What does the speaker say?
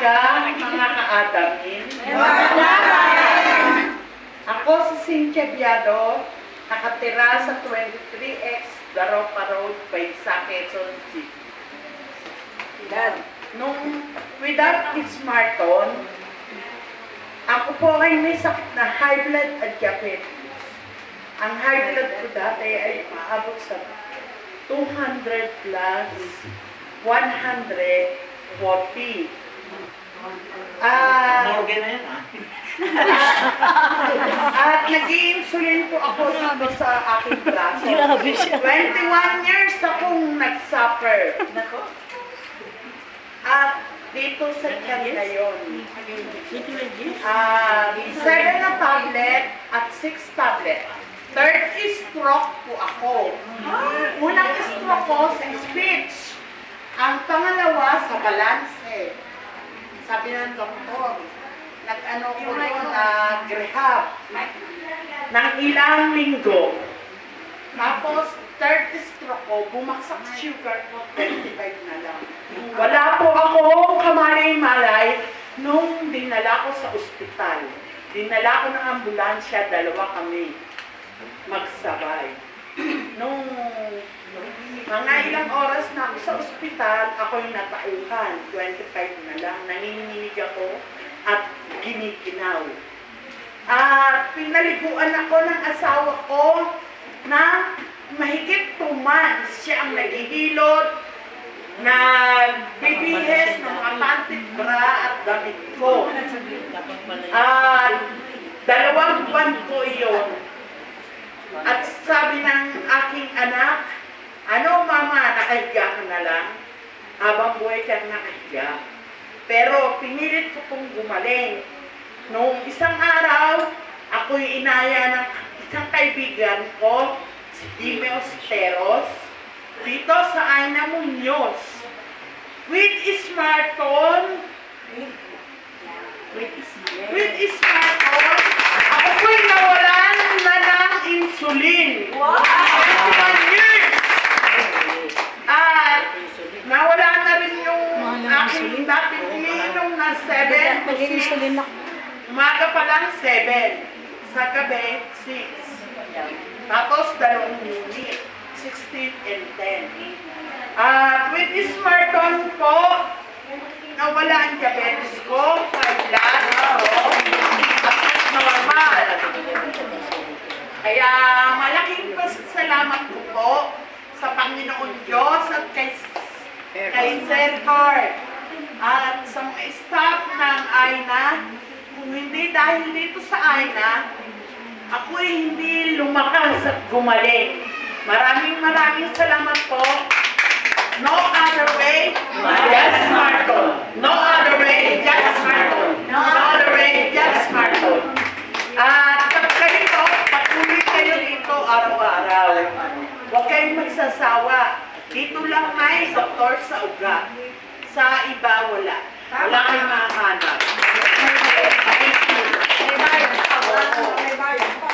umaga, mga ka-Adamin. Ako si Cynthia Biado, nakatira sa 23X Daropa Road, Baysa, Quezon City. Without Smarton, ako po ay may sakit na high blood at diabetes. Ang high blood ko dati ay maabot sa 200 plus 140. Morgan na yan At nag-i-insulin po ako dito sa aking braso. 21 years akong nag-suffer. At dito sa kanila yun. 7 na tablet at 6 tablet. Third stroke po ako. Unang stroke ko sa speech. Ang pangalawa sa balanse. Sabi ng doktor, nag-ano ko doon, nag-rehab ng ilang linggo. Tapos, third stroke ko, bumagsak sugar ko, 25 na lang. Wala po akong kamalay-malay nung dinala ko sa ospital. Dinala ko ng ambulansya, 2 kami magsabay. Nung mga ilang oras na ako sa ospital, ako'y natauhan. 25 na lang. Nanginginig ako at giniginaw. At pinaliguan ako ng asawa ko na mahigit 2 months. Siya ang naghihilot, nagbibihis ng mga pantit bra at damit ko. At 2 buwan ko yun. At sabi ng aking anak, ano mama, nakahiga ka na lang? Habang buhay kang nakahiga. Pero pinilit ko pong gumaling. Noong isang araw, ako'y inaya ng isang kaibigan ko, si Dimeos Teros, dito sa Aina Muñoz. With Smarton, ako po'y nawalan na ng insulin. 21 years! At nawala na rin yung aking dating iniinom na 7 to 6. Umaga pa lang 7. Sa gabi, 6. Tapos 2 unit, 16 and 10. At with Smarton po, nawala ang diabetes ko, 5 blood at normal. Kaya malaking pasasalamat ko po sa Panginoon Diyos at kay Sir Card at sa mga staff ng AINA. Kung hindi dahil dito sa AINA, ako'y hindi lumakas at gumaling. Maraming salamat po. No other way, just Smarton. No other way, just Smarton. No other way, just Smarton. At kayo, patuloy kayo dito araw-araw. Huwag kayong magsasawa. Dito lang may doktor sa ugat. Sa iba wala. Wala kayong makahanap. May bayan.